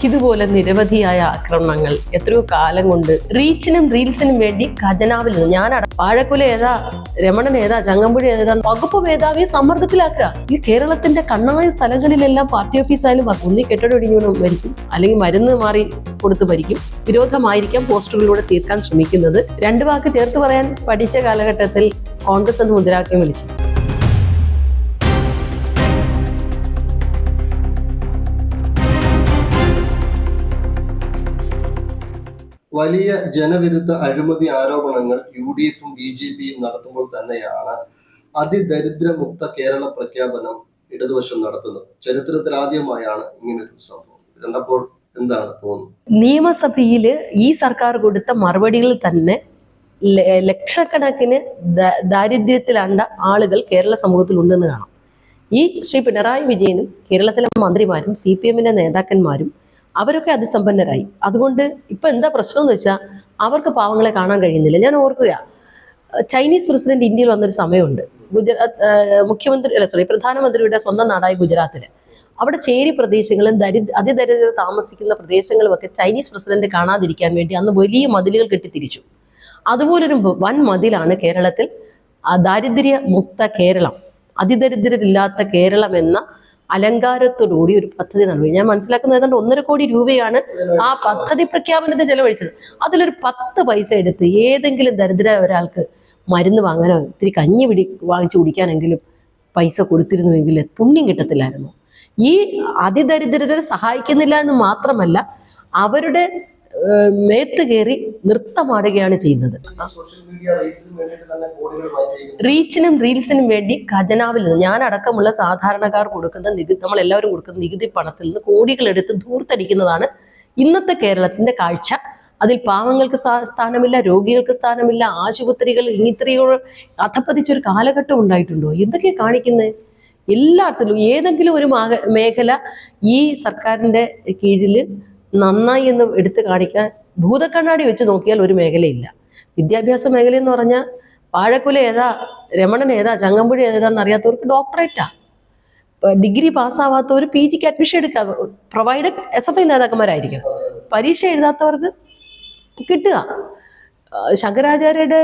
ഇതുപോലെ നിരവധിയായ ആക്രമണങ്ങൾ എത്രയോ കാലം കൊണ്ട് റീച്ചിനും റീൽസിനും വേണ്ടി ഖജനാവിൽ നിന്ന് വാഴക്കുല ഏതാ, രമണൻ ഏതാ, ചങ്ങമ്പുഴ ഏതാ, വകുപ്പ് മേധാവിയെ സമ്മർദ്ദത്തിലാക്കുക. ഈ കേരളത്തിന്റെ കണ്ണായ സ്ഥലങ്ങളിലെല്ലാം പാർട്ടി ഓഫീസായാലും ഒന്നി കെട്ടിടം ഇടിഞ്ഞു മരിക്കും, അല്ലെങ്കിൽ മരുന്ന് മാറി കൊടുത്ത് മരിക്കും. വിരോധമായിരിക്കാം പോസ്റ്ററുകളിലൂടെ തീർക്കാൻ ശ്രമിക്കുന്നത്. രണ്ടു വാക്ക് ചേർത്ത് പറയാൻ പഠിച്ച കാലഘട്ടത്തിൽ കോൺഗ്രസ് എന്ന് മുദ്രാവാക്യം വിളിച്ചു. വലിയ ജനവിരുദ്ധ അഴിമതി ആരോപണങ്ങൾ UDF-ഉം BJP-യും നടത്തുമ്പോൾ തന്നെയാണ് അതിദരിദ്രമുക്ത കേരള പ്രഖ്യാപനം ഇടതുപക്ഷം നടത്തുന്നത്. ചരിത്രത്തിൽ ആദ്യമായാണ് ഇങ്ങനൊരു സംഭവം. കണ്ടപ്പോൾ എന്താണ് തോന്നുന്നത്? നിയമസഭയില് ഈ സർക്കാർ കൊടുത്ത മറുപടികളിൽ തന്നെ ലക്ഷക്കണക്കിന് ദാരിദ്ര്യത്തിലാണ്ട ആളുകൾ കേരള സമൂഹത്തിൽ ഉണ്ടെന്ന് കാണാം. ഈ ശ്രീ പിണറായി വിജയനും കേരളത്തിലെ മന്ത്രിമാരും CPM-ന്റെ നേതാക്കന്മാരും അവരൊക്കെ അതിസമ്പന്നരായി. അതുകൊണ്ട് ഇപ്പൊ എന്താ പ്രശ്നം എന്ന് വെച്ചാൽ അവർക്ക് പാവങ്ങളെ കാണാൻ കഴിയുന്നില്ല. ഞാൻ ഓർക്കുക, ചൈനീസ് പ്രസിഡന്റ് ഇന്ത്യയിൽ വന്നൊരു സമയമുണ്ട്. പ്രധാനമന്ത്രിയുടെ സ്വന്തം നാടായ ഗുജറാത്തില് അവിടെ ചേരി പ്രദേശങ്ങളും അതിദരിദ്രർ താമസിക്കുന്ന പ്രദേശങ്ങളുമൊക്കെ ചൈനീസ് പ്രസിഡന്റ് കാണാതിരിക്കാൻ വേണ്ടി അന്ന് വലിയ മതിലുകൾ കെട്ടിത്തിരിച്ചു. അതുപോലൊരു വൻ മതിലാണ് കേരളത്തിൽ ദാരിദ്ര്യ മുക്ത കേരളം, അതിദരിദ്രരില്ലാത്ത കേരളം എന്ന അലങ്കാരത്തോടുകൂടി ഒരു പദ്ധതി നൽകി. ഞാൻ മനസ്സിലാക്കുന്നത് ഏതാണ്ട് 1.5 കോടി രൂപയാണ് ആ പദ്ധതി പ്രഖ്യാപനത്തിന് ചെലവഴിച്ചത്. അതിലൊരു 10 പൈസ എടുത്ത് ഏതെങ്കിലും ദരിദ്ര ഒരാൾക്ക് മരുന്ന് വാങ്ങാനോ ഇത്തിരി കഞ്ഞി വാങ്ങിച്ചു കുടിക്കാനെങ്കിലും പൈസ കൊടുത്തിരുന്നുവെങ്കിൽ പുണ്യം കിട്ടത്തില്ലായിരുന്നു. ഈ അതിദരിദ്രരെ സഹായിക്കുന്നില്ല എന്ന് മാത്രമല്ല, അവരുടെ മേത്ത് കയറി നൃത്തമാടുകയാണ് ചെയ്യുന്നത്. റീച്ചിനും റീൽസിനും വേണ്ടി ഖജനാവിൽ നിന്ന്, ഞാൻ അടക്കമുള്ള സാധാരണക്കാർ കൊടുക്കുന്ന നമ്മൾ എല്ലാവരും കൊടുക്കുന്ന നികുതി പണത്തിൽ നിന്ന് കോടികൾ എടുത്ത് ധൂർത്തടിക്കുന്നതാണ് ഇന്നത്തെ കേരളത്തിന്റെ കാഴ്ച. അതിൽ പാവങ്ങൾക്ക് സ്ഥാനമില്ല, രോഗികൾക്ക് സ്ഥാനമില്ല, ആശുപത്രികൾ ഇങ്ങിത്രികൾ അധപ്പതിച്ചൊരു കാലഘട്ടം ഉണ്ടായിട്ടുണ്ടോ? എന്തൊക്കെയാ കാണിക്കുന്നത്? എല്ലായിടത്തിലും ഏതെങ്കിലും ഒരു മേഖല ഈ സർക്കാരിന്റെ കീഴിൽ നന്നായി എന്ന് എടുത്തു കാണിക്കാൻ ഭൂതക്കണ്ണാടി വെച്ച് നോക്കിയാൽ ഒരു മേഖലയില്ല. വിദ്യാഭ്യാസ മേഖല എന്ന് പറഞ്ഞാൽ വാഴക്കുല ഏതാ, രമണൻ ഏതാ, ചങ്ങമ്പുഴ ഏതാന്ന് അറിയാത്തവർക്ക് ഡോക്ടറേറ്റാ. ഡിഗ്രി പാസ്സാവാത്തവർ PGക്ക് അഡ്മിഷൻ എടുക്കുക, പ്രൊവൈഡഡ് SFI നേതാക്കന്മാരായിരിക്കണം. പരീക്ഷ എഴുതാത്തവർക്ക് കിട്ടുക. ശങ്കരാചാര്യരുടെ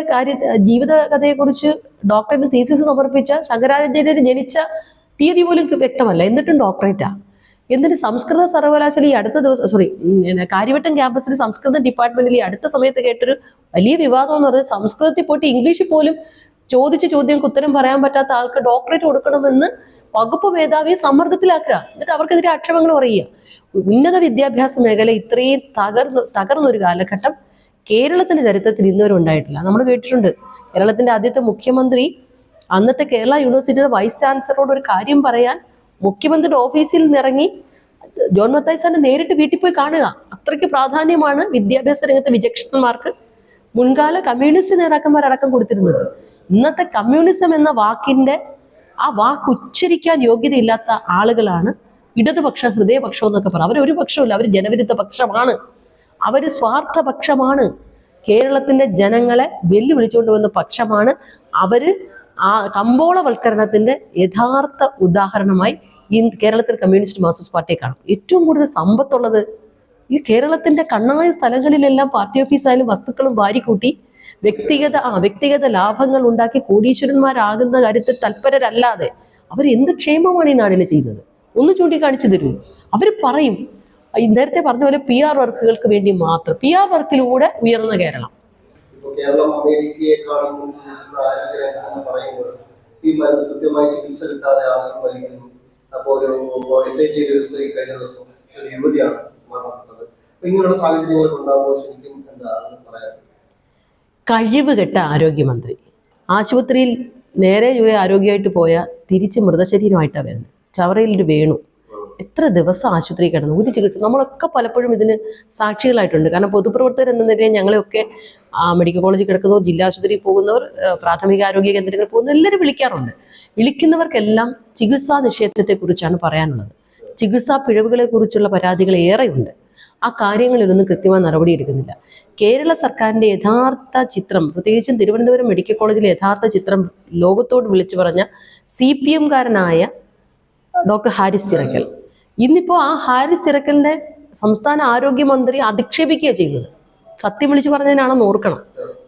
ജീവിതകഥയെക്കുറിച്ച് ഡോക്ടറിന് തീസിസ് സമർപ്പിച്ച ശങ്കരാചാര്യർ ജനിച്ച തീയതി പോലും വ്യക്തമല്ല, എന്നിട്ടും ഡോക്ടറേറ്റാ. എന്നിട്ട് സംസ്കൃത സർവകലാശാല ഈ അടുത്ത ദിവസം കാര്യവട്ടം ക്യാമ്പസിൽ സംസ്കൃത ഡിപ്പാർട്ട്മെന്റിൽ ഈ അടുത്ത സമയത്ത് കേട്ടൊരു വലിയ വിവാദം എന്ന് പറഞ്ഞാൽ സംസ്കൃതത്തിൽ പോയിട്ട് ഇംഗ്ലീഷിൽ പോലും ചോദിച്ച ചോദ്യങ്ങൾക്ക് ഉത്തരം പറയാൻ പറ്റാത്ത ആൾക്ക് ഡോക്ടറേറ്റ് കൊടുക്കണമെന്ന് വകുപ്പ് മേധാവിയെ സമ്മർദ്ദത്തിലാക്കുക. എന്നിട്ട് അവർക്കെതിരെ ആക്ഷേപങ്ങൾ പറയുക. ഉന്നത വിദ്യാഭ്യാസ മേഖല ഇത്രയും തകർന്നൊരു കാലഘട്ടം കേരളത്തിന്റെ ചരിത്രത്തിൽ ഇന്നുവരെ ഉണ്ടായിട്ടില്ല. നമ്മൾ കേട്ടിട്ടുണ്ട്, കേരളത്തിന്റെ ആദ്യത്തെ മുഖ്യമന്ത്രി അന്നത്തെ കേരള യൂണിവേഴ്സിറ്റിയുടെ വൈസ് ചാൻസലറോട് ഒരു കാര്യം പറയാൻ മുഖ്യമന്ത്രിയുടെ ഓഫീസിൽ നിന്നിറങ്ങി ജോൺ മത്തായി സാറിനെ നേരിട്ട് വീട്ടിൽ പോയി കാണുക. അത്രയ്ക്ക് പ്രാധാന്യമാണ് വിദ്യാഭ്യാസ രംഗത്തെ വിചക്ഷണന്മാർക്ക് മുൻകാല കമ്മ്യൂണിസ്റ്റ് നേതാക്കന്മാരടക്കം കൊടുത്തിരുന്നത്. ഇന്നത്തെ കമ്മ്യൂണിസം എന്ന വാക്കിന്റെ ആ വാക്ക് ഉച്ചരിക്കാൻ യോഗ്യതയില്ലാത്ത ആളുകളാണ് ഇടതുപക്ഷ ഹൃദയപക്ഷം എന്നൊക്കെ പറയും. അവരൊരു പക്ഷമല്ല, അവർ ജനവിരുദ്ധ പക്ഷമാണ്, അവർ സ്വാർത്ഥപക്ഷമാണ്, കേരളത്തിന്റെ ജനങ്ങളെ വെല്ലുവിളിച്ചുകൊണ്ട് വന്ന പക്ഷമാണ്. അവര് ആ കമ്പോളവൽക്കരണത്തിന്റെ യഥാർത്ഥ ഉദാഹരണമായി ഈ കേരളത്തിൽ കമ്മ്യൂണിസ്റ്റ് മാർക്സിസ്റ്റ് പാർട്ടിയെ കാണും. ഏറ്റവും കൂടുതൽ സമ്പത്തുള്ളത് ഈ കേരളത്തിന്റെ കണ്ണായ സ്ഥലങ്ങളിലെല്ലാം പാർട്ടി ഓഫീസായാലും വസ്തുക്കളും വാരിക്കൂട്ടി വ്യക്തിഗത ലാഭങ്ങൾ ഉണ്ടാക്കി കോടീശ്വരന്മാരാകുന്ന കാര്യത്തിൽ തൽപരരല്ലാതെ അവർ എന്ത് ക്ഷേമമാണ് ഈ നാടിന് ചെയ്യുന്നത്? ഒന്ന് ചൂണ്ടിക്കാണിച്ചു തരൂ. അവർ പറയും നേരത്തെ പറഞ്ഞ പോലെ PR വർക്കുകൾക്ക് വേണ്ടി മാത്രം, PR വർക്കിലൂടെ ഉയർന്ന കേരളം. കേരളം അമേരിക്കയെക്കാളും പറയുമ്പോൾ ഈ മരുന്ന് കൃത്യമായി ചികിത്സ കിട്ടാതെ ആളുകൾ മരിക്കുന്നു. അപ്പോൾ ഒരു SH ഒരു സ്ത്രീ കഴിഞ്ഞ ദിവസം ഒരു യുവതിയാണ് മരണപ്പെട്ടത്. ഇങ്ങനെയുള്ള സാഹചര്യങ്ങളൊക്കെ ഉണ്ടാകുമ്പോൾ ശരിക്കും എന്താണ് പറയാൻ? കഴിവുകെട്ട ആരോഗ്യമന്ത്രി ആശുപത്രിയിൽ നേരെ ആരോഗ്യമായിട്ട് പോയാൽ തിരിച്ച് മൃതശരീരമായിട്ടാണ് വരുന്നത്. ചവറയിലൊരു വേണു എത്ര ദിവസം ആശുപത്രി കിടന്നു, ഒരു ചികിത്സ. നമ്മളൊക്കെ പലപ്പോഴും ഇതിന് സാക്ഷികളായിട്ടുണ്ട്. കാരണം പൊതുപ്രവർത്തകർ എന്ന നിലയിൽ ഞങ്ങളെയൊക്കെ മെഡിക്കൽ കോളേജിൽ കിടക്കുന്നവർ, ജില്ലാ ആശുപത്രിയിൽ പോകുന്നവർ, പ്രാഥമിക ആരോഗ്യ കേന്ദ്രങ്ങളിൽ പോകുന്നവർ എല്ലാവരും വിളിക്കാറുണ്ട്. വിളിക്കുന്നവർക്കെല്ലാം ചികിത്സാ നിഷേധത്തെക്കുറിച്ചാണ് പറയാനുള്ളത്. ചികിത്സാ പിഴവുകളെ കുറിച്ചുള്ള പരാതികൾ ഏറെയുണ്ട്. ആ കാര്യങ്ങളിലൊന്നും കൃത്യമായ നടപടിയെടുക്കുന്നില്ല. കേരള സർക്കാരിൻ്റെ യഥാർത്ഥ ചിത്രം, പ്രത്യേകിച്ചും തിരുവനന്തപുരം മെഡിക്കൽ കോളേജിലെ യഥാർത്ഥ ചിത്രം ലോകത്തോട് വിളിച്ചു പറഞ്ഞ CPM കാരനായ ഡോക്ടർ ഹാരിസ് ചിറക്കൽ. ഇന്നിപ്പോൾ ആ ഹാരിസ് ചിറക്കലിൻ്റെ സംസ്ഥാന ആരോഗ്യമന്ത്രി അധിക്ഷേപിക്കുകയാണ് ചെയ്യുന്നത്. സത്യം വിളിച്ചു പറഞ്ഞതിനാണെന്ന് ഓർക്കണം.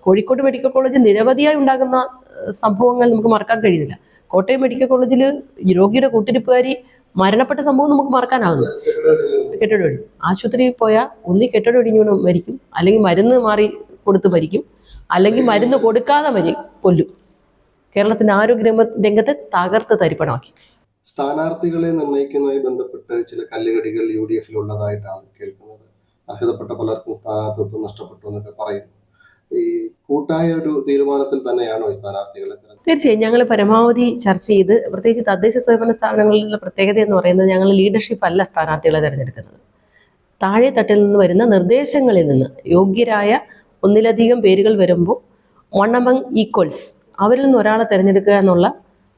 കോഴിക്കോട് മെഡിക്കൽ കോളേജ് നിരവധിയായി ഉണ്ടാകുന്ന സംഭവങ്ങൾ നമുക്ക് മറക്കാൻ കഴിയുന്നില്ല. കോട്ടയം മെഡിക്കൽ കോളേജിൽ രോഗിയുടെ കൂട്ടിരിപ്പുകാരി മരണപ്പെട്ട സംഭവം നമുക്ക് മറക്കാനാകുന്നു. കെട്ടിടം ആശുപത്രിയിൽ പോയാൽ ഒന്നി കെട്ടിടം ഇടിഞ്ഞു മരിക്കും, അല്ലെങ്കിൽ മരുന്ന് മാറി കൊടുത്ത് മരിക്കും, അല്ലെങ്കിൽ മരുന്ന് കൊടുക്കാതെ കൊല്ലും. കേരളത്തിന്റെ ആരോഗ്യ രംഗത്തെ തകർത്ത് തരിപ്പണമാക്കി. സ്ഥാനാർത്ഥികളെ നിർണ്ണയിക്കുന്നതുമായി ബന്ധപ്പെട്ട് ചില കല്ലുകടികൾ UDF ഉള്ളതായിട്ടാണ് കേൾക്കുന്നത്. അർഹതപ്പെട്ട പലർക്കും സ്ഥാനാർത്ഥിത്വം നഷ്ടപ്പെട്ടു എന്നൊക്കെ പറയുന്നു. ഈ കൂട്ടായ ഒരു തീരുമാനത്തിൽ തന്നെയാണോ ഈ സ്ഥാനാർത്ഥികളെ? തീർച്ചയായും ഞങ്ങൾ പരമാവധി ചർച്ച ചെയ്ത്, പ്രത്യേകിച്ച് തദ്ദേശ സ്വയംഭരണ സ്ഥാപനങ്ങളിലുള്ള പ്രത്യേകത എന്ന് പറയുന്നത് ഞങ്ങൾ ലീഡർഷിപ്പ് അല്ല സ്ഥാനാർത്ഥികളെ തിരഞ്ഞെടുക്കുന്നത്. താഴെ തട്ടിൽ നിന്ന് വരുന്ന നിർദ്ദേശങ്ങളിൽ നിന്ന് യോഗ്യരായ ഒന്നിലധികം പേരുകൾ വരുമ്പോൾ വൺ അമംഗ് ഈക്വൽസ് അവരിൽ നിന്ന് ഒരാളെ തിരഞ്ഞെടുക്കുക എന്നുള്ള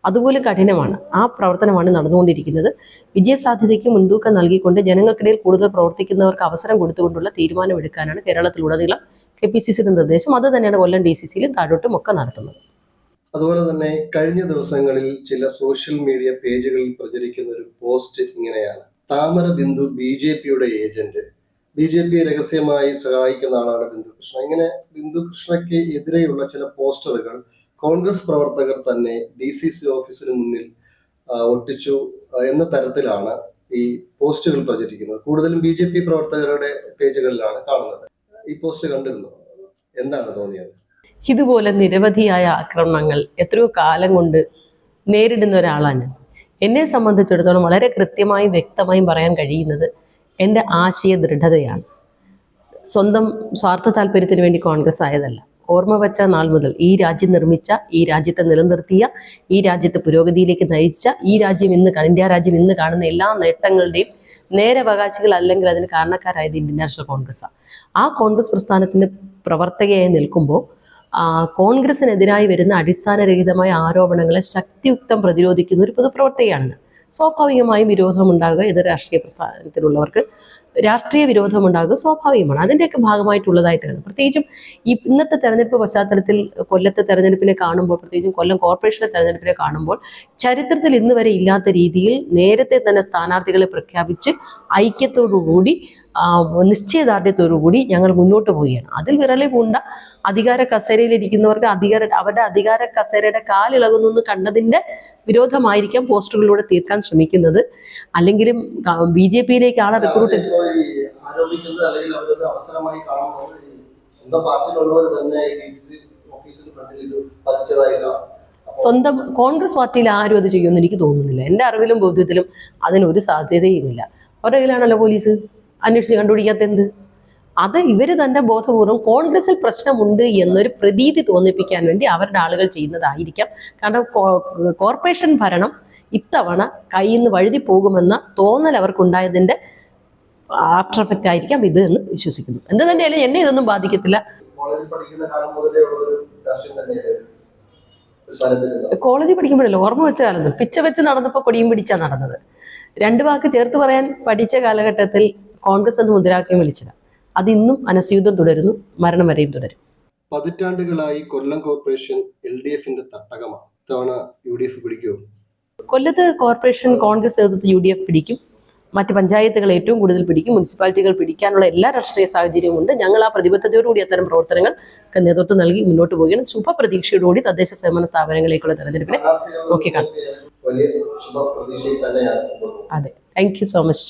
അതുപോലെ കഠിനമാണ്. ആ പ്രവർത്തനമാണ് നടന്നുകൊണ്ടിരിക്കുന്നത്. വിജയസാധ്യതയ്ക്ക് മുൻതൂക്കം നൽകിക്കൊണ്ട് ജനങ്ങൾക്കിടയിൽ കൂടുതൽ പ്രവർത്തിക്കുന്നവർക്ക് അവസരം കൊടുത്തുകൊണ്ടുള്ള തീരുമാനമെടുക്കാനാണ് കേരളത്തിലുടനീളം KPCCയുടെ നിർദ്ദേശം. അത് തന്നെയാണ് കൊല്ലം DCCയിലും താഴോട്ടും ഒക്കെ നടത്തുന്നത്. അതുപോലെ തന്നെ കഴിഞ്ഞ ദിവസങ്ങളിൽ ചില സോഷ്യൽ മീഡിയ പേജുകളിൽ പ്രചരിക്കുന്ന ഒരു പോസ്റ്റ് ഇങ്ങനെയാണ്: താമര ബിന്ദു BJPയുടെ ഏജന്റ്, BJP രഹസ്യമായി സഹായിക്കുന്ന ആളാണ് ബിന്ദുകൃഷ്ണ. ഇങ്ങനെ ബിന്ദുകൃഷ്ണയ്ക്ക് എതിരെയുള്ള ചില പോസ്റ്ററുകൾ കോൺഗ്രസ് പ്രവർത്തകർ തന്നെ DCC ഓഫീസിന് മുന്നിൽ ഒട്ടിച്ചു എന്ന തരത്തിലാണ് ഈ പോസ്റ്റുകൾ പ്രചരിക്കുന്നത്. കൂടുതലും BJP പ്രവർത്തകരുടെ പേജുകളിലാണ് കാണുന്നത്. ഈ പോസ്റ്റ് കണ്ടിരുന്നു, എന്താണ് തോന്നിയത്? ഇതുപോലെ നിരവധിയായ ആക്രമണങ്ങൾ എത്രയോ കാലം കൊണ്ട് നേരിടുന്ന ഒരാളാണ് ഞാൻ. എന്നെ സംബന്ധിച്ചിടത്തോളം വളരെ കൃത്യമായും വ്യക്തമായും പറയാൻ കഴിയുന്നത് എൻ്റെ ആശയ ദൃഢതയാണ്. സ്വന്തം സ്വാർത്ഥ താല്പര്യത്തിന് വേണ്ടി കോൺഗ്രസ് ആയതല്ല. ഓർമ്മ വെച്ച നാൾ മുതൽ ഈ രാജ്യം നിർമ്മിച്ച, ഈ രാജ്യത്തെ നിലനിർത്തിയ, ഈ രാജ്യത്തെ പുരോഗതിയിലേക്ക് നയിച്ച, ഈ രാജ്യം ഇന്ത്യ രാജ്യം ഇന്ന് കാണുന്ന എല്ലാ നേട്ടങ്ങളുടെയും നേരവകാശികൾ അല്ലെങ്കിൽ അതിന് കാരണക്കാരായത് ഇന്ത്യൻ നാഷണൽ കോൺഗ്രസ്സാണ്. ആ കോൺഗ്രസ് പ്രസ്ഥാനത്തിൻ്റെ പ്രവർത്തകയായി നിൽക്കുമ്പോൾ കോൺഗ്രസിനെതിരായി വരുന്ന അടിസ്ഥാനരഹിതമായ ആരോപണങ്ങളെ ശക്തിയുക്തം പ്രതിരോധിക്കുന്ന ഒരു പൊതുപ്രവർത്തകയാണ്. സ്വാഭാവികമായും വിരോധമുണ്ടാകുക, എതിർ രാഷ്ട്രീയ പ്രസ്ഥാനത്തിലുള്ളവർക്ക് രാഷ്ട്രീയ വിരോധമുണ്ടാകുക സ്വാഭാവികമാണ്. അതിൻ്റെയൊക്കെ ഭാഗമായിട്ടുള്ളതായിട്ടാണ്. പ്രത്യേകിച്ചും ഇന്നത്തെ തെരഞ്ഞെടുപ്പ് പശ്ചാത്തലത്തിൽ കൊല്ലത്തെ തെരഞ്ഞെടുപ്പിനെ കാണുമ്പോൾ, പ്രത്യേകിച്ചും കൊല്ലം കോർപ്പറേഷന്റെ തെരഞ്ഞെടുപ്പിനെ കാണുമ്പോൾ ചരിത്രത്തിൽ ഇന്ന് വരെ ഇല്ലാത്ത രീതിയിൽ നേരത്തെ തന്നെ സ്ഥാനാർത്ഥികളെ പ്രഖ്യാപിച്ച് ഐക്യത്തോടുകൂടി നിശ്ചയദാർഢ്യത്തോടുകൂടി ഞങ്ങൾ മുന്നോട്ട് പോവുകയാണ്. അതിൽ വിരളി പൂണ്ട അധികാര കസേരയിലിരിക്കുന്നവർക്ക് അവരുടെ അധികാര കസേരയുടെ കാലിളകുന്നു കണ്ടതിന്റെ വിരോധമായിരിക്കാം പോസ്റ്ററുകളിലൂടെ തീർക്കാൻ ശ്രമിക്കുന്നത്. അല്ലെങ്കിലും BJPയിലേക്ക് ആളെ റിക്രൂട്ട് സ്വന്തം കോൺഗ്രസ് പാർട്ടിയിൽ ആരും അത് ചെയ്യുമെന്ന് എനിക്ക് തോന്നുന്നില്ല. എൻ്റെ അറിവിലും ബോധ്യത്തിലും അതിനൊരു സാധ്യതയുമില്ല. അവരുടെ കയ്യിലാണല്ലോ പോലീസ് അന്വേഷിച്ച് കണ്ടുപിടിക്കാത്ത എന്ത്. അത് ഇവർ തന്നെ ബോധപൂർവം കോൺഗ്രസിൽ പ്രശ്നമുണ്ട് എന്നൊരു പ്രതീതി തോന്നിപ്പിക്കാൻ വേണ്ടി അവരുടെ ആളുകൾ ചെയ്യുന്നതായിരിക്കാം. കാരണം കോർപ്പറേഷൻ ഭരണം ഇത്തവണ കയ്യിൽ നിന്ന് വഴുതി പോകുമെന്ന തോന്നൽ അവർക്കുണ്ടായതിൻ്റെ ആഫ്റ്റർ എഫക്റ്റ് ആയിരിക്കാം ഇത് എന്ന് വിശ്വസിക്കുന്നു. എന്ത് തന്നെയായാലും എന്നെ ഇതൊന്നും ബാധിക്കത്തില്ല. കോളേജിൽ പഠിക്കുമ്പോഴല്ലോ, ഓർമ്മ വെച്ച കാലത്ത് പിച്ച വെച്ച് നടന്നപ്പോൾ കൊടിയും പിടിച്ചാണ് നടന്നത്. രണ്ട് വാക്ക് ചേർത്ത് പറയാൻ പഠിച്ച കാലഘട്ടത്തിൽ കോൺഗ്രസ് എന്ന് മുദ്രാവാക്യം വിളിച്ചത് അത് ഇന്നും അനസ്യൂതം തുടരുന്നു, മരണം വരെയും തുടരും. പതിറ്റാണ്ടുകളായി കൊല്ലം കോർപ്പറേഷൻ LDFന്റെ തട്ടകമാണ്. ഇത്തവണ UDF പിടിക്കുമോ? കൊല്ലത്ത് കോർപ്പറേഷൻ കോൺഗ്രസ് നേതൃത്വത്തിൽ UDF പിടിക്കും. മറ്റ് പഞ്ചായത്തുകൾ ഏറ്റവും കൂടുതൽ പിടിക്കും. മുനിസിപ്പാലിറ്റികൾ പിടിക്കാനുള്ള എല്ലാ രാഷ്ട്രീയ സാഹചര്യവും ഉണ്ട്. ഞങ്ങൾ ആ പ്രതിബദ്ധതയോടുകൂടി അത്തരം പ്രവർത്തനങ്ങൾക്ക് നേതൃത്വം നൽകി മുന്നോട്ട് പോവുകയാണ്. ശുഭപ്രതീക്ഷയോടുകൂടി തദ്ദേശ സ്വയംഭരണ സ്ഥാപനങ്ങളിലേക്കുള്ള തെരഞ്ഞെടുപ്പിനെ നോക്കിക്കാണും. വലിയ ശുഭപ്രതീക്ഷയിൽ തന്നെയാണ്. അതെ, താങ്ക് യു സോ മച്ച്.